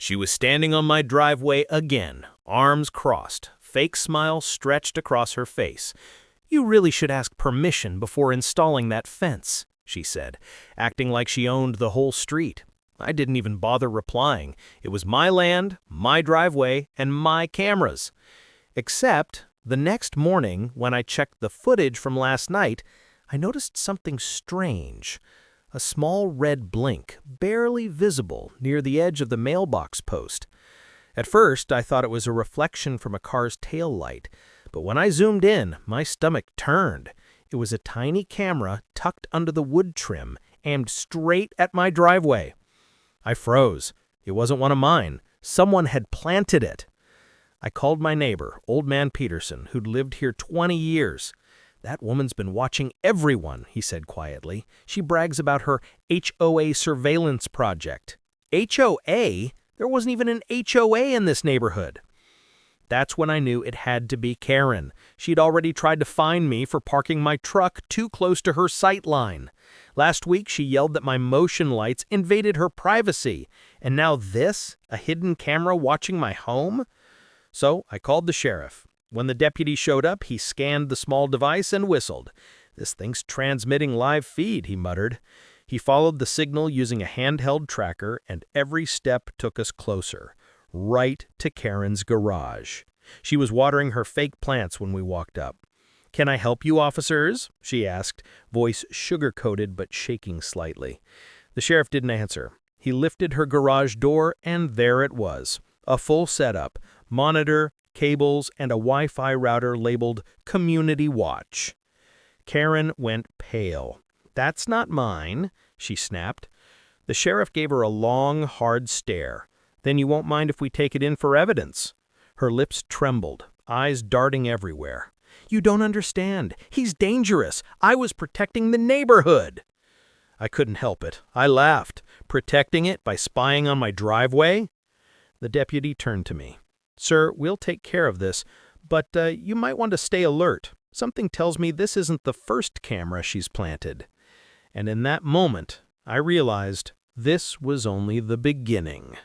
She was standing on my driveway again, arms crossed, fake smile stretched across her face. "You really should ask permission before installing that fence," she said, acting like she owned the whole street. I didn't even bother replying. It was my land, my driveway, and my cameras. Except, the next morning, when I checked the footage from last night, I noticed something strange. A small red blink, barely visible, near the edge of the mailbox post. At first, I thought it was a reflection from a car's tail light, but when I zoomed in, my stomach turned. It was a tiny camera tucked under the wood trim, aimed straight at my driveway. I froze. It wasn't one of mine. Someone had planted it. I called my neighbor, Old Man Peterson, who'd lived here 20 years. "That woman's been watching everyone," he said quietly. "She brags about her HOA surveillance project." HOA? There wasn't even an HOA in this neighborhood. That's when I knew it had to be Karen. She'd already tried to fine me for parking my truck too close to her sight line. Last week, she yelled that my motion lights invaded her privacy. And now this? A hidden camera watching my home? So I called the sheriff. When the deputy showed up, he scanned the small device and whistled. "This thing's transmitting live feed," he muttered. He followed the signal using a handheld tracker, and every step took us closer, right to Karen's garage. She was watering her fake plants when we walked up. "Can I help you, officers?" she asked, voice sugar-coated but shaking slightly. The sheriff didn't answer. He lifted her garage door, and there it was. A full setup, monitor, cables, and a Wi-Fi router labeled Community Watch. Karen went pale. "That's not mine," she snapped. The sheriff gave her a long, hard stare. "Then you won't mind if we take it in for evidence?" Her lips trembled, eyes darting everywhere. "You don't understand. He's dangerous. I was protecting the neighborhood." I couldn't help it. I laughed. Protecting it by spying on my driveway? The deputy turned to me. "Sir, we'll take care of this, but you might want to stay alert. Something tells me this isn't the first camera she's planted." And in that moment, I realized this was only the beginning.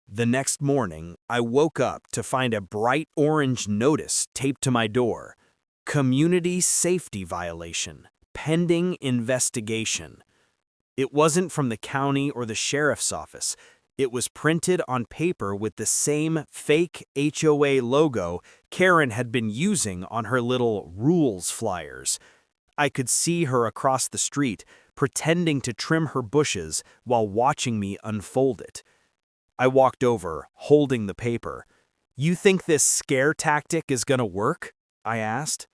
The next morning, I woke up to find a bright orange notice taped to my door. "Community safety violation. Pending investigation." It wasn't from the county or the sheriff's office. It was printed on paper with the same fake HOA logo Karen had been using on her little rules flyers. I could see her across the street, pretending to trim her bushes while watching me unfold it. I walked over, holding the paper. "You think this scare tactic is gonna work?" I asked.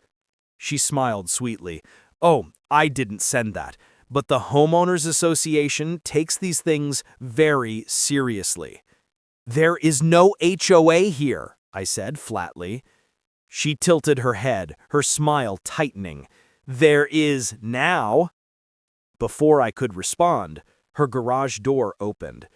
She smiled sweetly. "Oh, I didn't send that. But the Homeowners Association takes these things very seriously." "There is no HOA here," I said flatly. She tilted her head, her smile tightening. "There is now." Before I could respond, her garage door opened.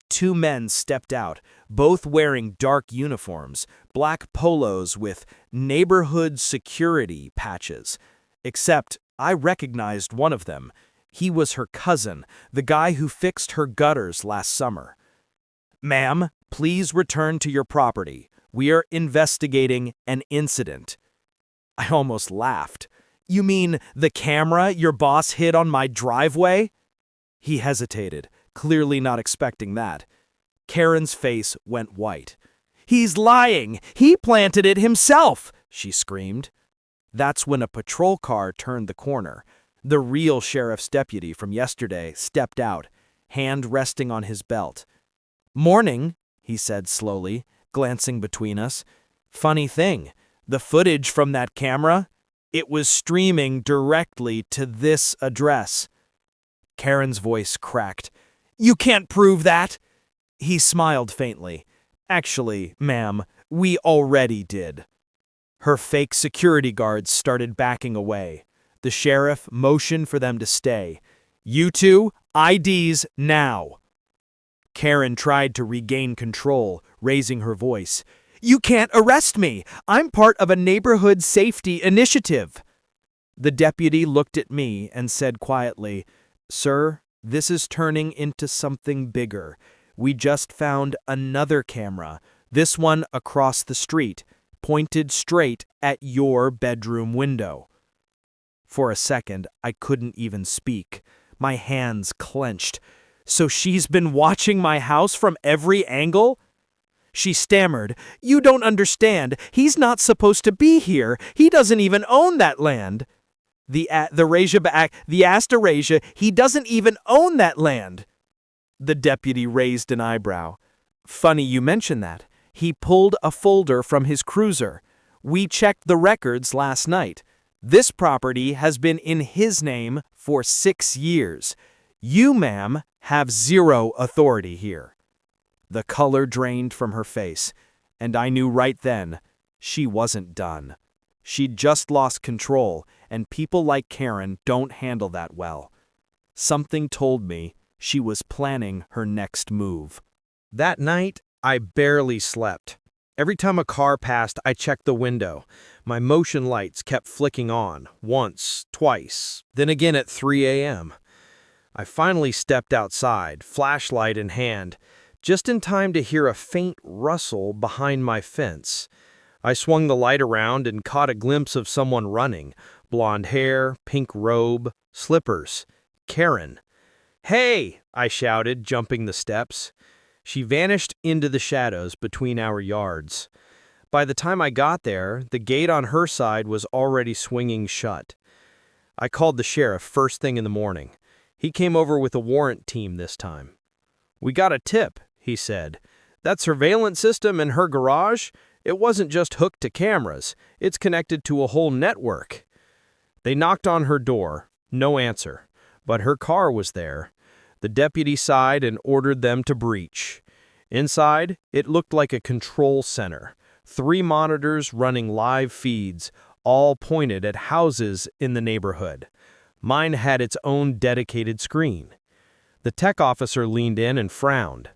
Two men stepped out, both wearing dark uniforms, black polos with neighborhood security patches. Except I recognized one of them. He was her cousin, the guy who fixed her gutters last summer. "Ma'am, please return to your property. We are investigating an incident." I almost laughed. "You mean the camera your boss hid on my driveway?" He hesitated, clearly not expecting that. Karen's face went white. "He's lying! He planted it himself!" she screamed. That's when a patrol car turned the corner. The real sheriff's deputy from yesterday stepped out, hand resting on his belt. "Morning," he said slowly, glancing between us. "Funny thing, the footage from that camera, it was streaming directly to this address." Karen's voice cracked. "You can't prove that!" He smiled faintly. "Actually, ma'am, we already did." Her fake security guards started backing away. The sheriff motioned for them to stay. "You two, IDs now." Karen tried to regain control, raising her voice. "You can't arrest me! I'm part of a neighborhood safety initiative." The deputy looked at me and said quietly, "Sir, this is turning into something bigger. We just found another camera, this one across the street, pointed straight at your bedroom window." For a second, I couldn't even speak. My hands clenched. "So she's been watching my house from every angle?" She stammered, "You don't understand. He's not supposed to be here. He doesn't even own that land." The Asterasia, he doesn't even own that land." The deputy raised an eyebrow. "Funny you mention that. He pulled a folder from his cruiser. We checked the records last night. This property has been in his name for 6 years. You, ma'am, have zero authority here." The color drained from her face, and I knew right then she wasn't done. She'd just lost control, and people like Karen don't handle that well. Something told me she was planning her next move. That night, I barely slept. Every time a car passed, I checked the window. My motion lights kept flicking on, once, twice, then again at 3 a.m. I finally stepped outside, flashlight in hand, just in time to hear a faint rustle behind my fence. I swung the light around and caught a glimpse of someone running. Blonde hair, pink robe, slippers. Karen. "Hey!" I shouted, jumping the steps. She vanished into the shadows between our yards. By the time I got there, the gate on her side was already swinging shut. I called the sheriff first thing in the morning. He came over with a warrant team this time. "We got a tip," he said. "That surveillance system in her garage, it wasn't just hooked to cameras. It's connected to a whole network." They knocked on her door. No answer. But her car was there. The deputy sighed and ordered them to breach. Inside, it looked like a control center. 3 monitors running live feeds, all pointed at houses in the neighborhood. Mine had its own dedicated screen. The tech officer leaned in and frowned.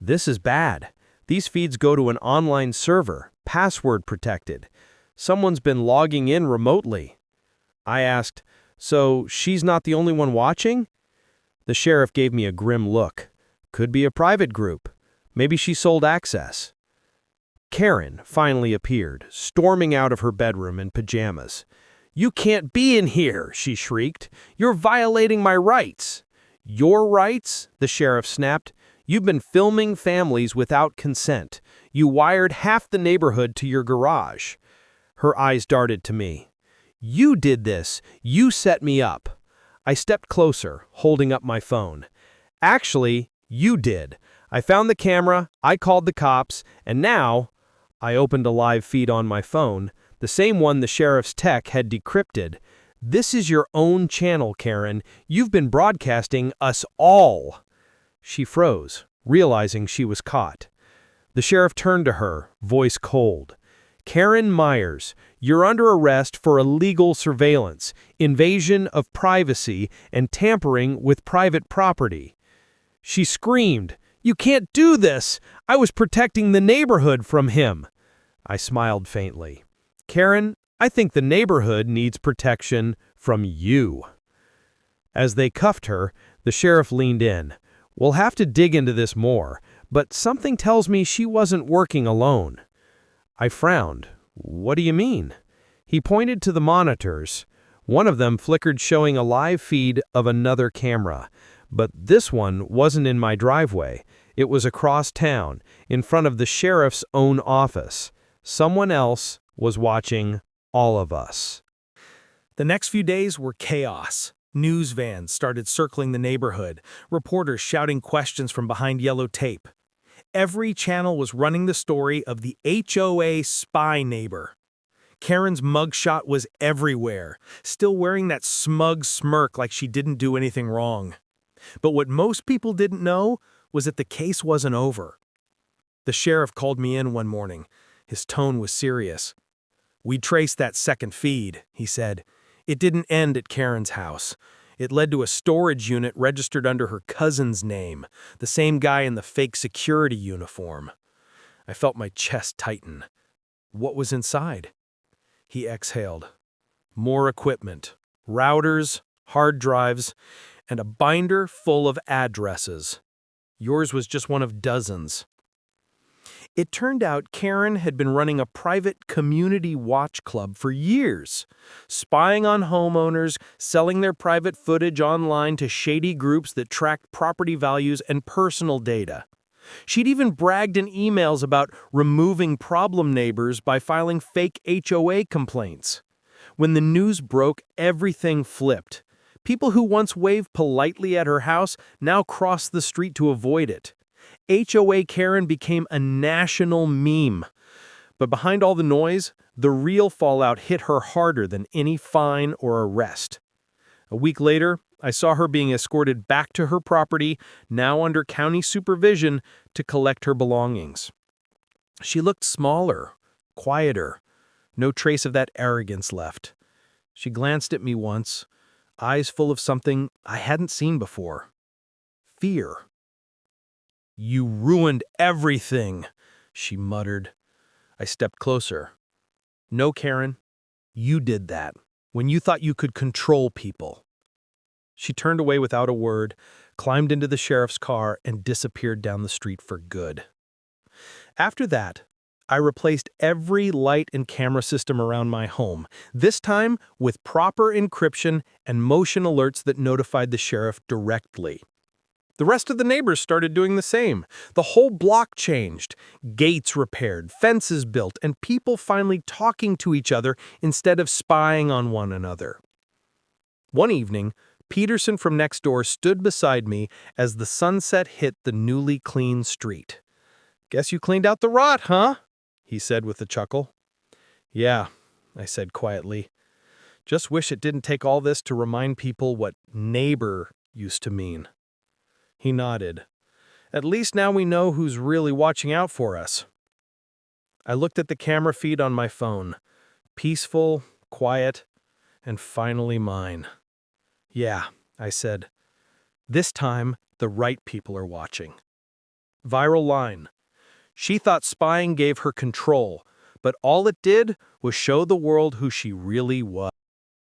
"This is bad. These feeds go to an online server, password protected. Someone's been logging in remotely." I asked, "So she's not the only one watching?" The sheriff gave me a grim look. "Could be a private group. Maybe she sold access." Karen finally appeared, storming out of her bedroom in pajamas. "You can't be in here," she shrieked. "You're violating my rights." "Your rights?" the sheriff snapped. "You've been filming families without consent. You wired half the neighborhood to your garage." Her eyes darted to me. "You did this. You set me up." I stepped closer, holding up my phone. "Actually, you did. I found the camera, I called the cops, and now—" I opened a live feed on my phone, the same one the sheriff's tech had decrypted. "This is your own channel, Karen. You've been broadcasting us all." She froze, realizing she was caught. The sheriff turned to her, voice cold. "Karen Myers, you're under arrest for illegal surveillance, invasion of privacy, and tampering with private property." She screamed, "You can't do this! I was protecting the neighborhood from him." I smiled faintly. "Karen, I think the neighborhood needs protection from you." As they cuffed her, the sheriff leaned in. "We'll have to dig into this more, but something tells me she wasn't working alone." I frowned. "What do you mean?" He pointed to the monitors. One of them flickered, showing a live feed of another camera. But this one wasn't in my driveway. It was across town, in front of the sheriff's own office. Someone else was watching all of us. The next few days were chaos. News vans started circling the neighborhood, reporters shouting questions from behind yellow tape. Every channel was running the story of the HOA spy neighbor. Karen's mugshot was everywhere, still wearing that smug smirk like she didn't do anything wrong. But what most people didn't know was that the case wasn't over. The sheriff called me in one morning. His tone was serious. "We traced that second feed," he said. "It didn't end at Karen's house. It led to a storage unit registered under her cousin's name, the same guy in the fake security uniform." I felt my chest tighten. "What was inside?" He exhaled. "More equipment, routers, hard drives, and a binder full of addresses." Yours was just one of dozens. It turned out Karen had been running a private community watch club for years, spying on homeowners, selling their private footage online to shady groups that tracked property values and personal data. She'd even bragged in emails about removing problem neighbors by filing fake HOA complaints. When the news broke, everything flipped. People who once waved politely at her house now crossed the street to avoid it. HOA Karen became a national meme. But behind all the noise, the real fallout hit her harder than any fine or arrest. A week later, I saw her being escorted back to her property, now under county supervision, to collect her belongings. She looked smaller, quieter, no trace of that arrogance left. She glanced at me once, eyes full of something I hadn't seen before. Fear. "You ruined everything," she muttered. I stepped closer. "No, Karen, you did that, when you thought you could control people." She turned away without a word, climbed into the sheriff's car, and disappeared down the street for good. After that, I replaced every light and camera system around my home, this time with proper encryption and motion alerts that notified the sheriff directly. The rest of the neighbors started doing the same. The whole block changed. Gates repaired, fences built, and people finally talking to each other instead of spying on one another. One evening, Peterson from next door stood beside me as the sunset hit the newly cleaned street. "Guess you cleaned out the rot, huh?" he said with a chuckle. "Yeah," I said quietly. "Just wish it didn't take all this to remind people what neighbor used to mean." He nodded. "At least now we know who's really watching out for us." I looked at the camera feed on my phone. Peaceful, quiet, and finally mine. "Yeah," I said. "This time, the right people are watching." Viral line. She thought spying gave her control, but all it did was show the world who she really was.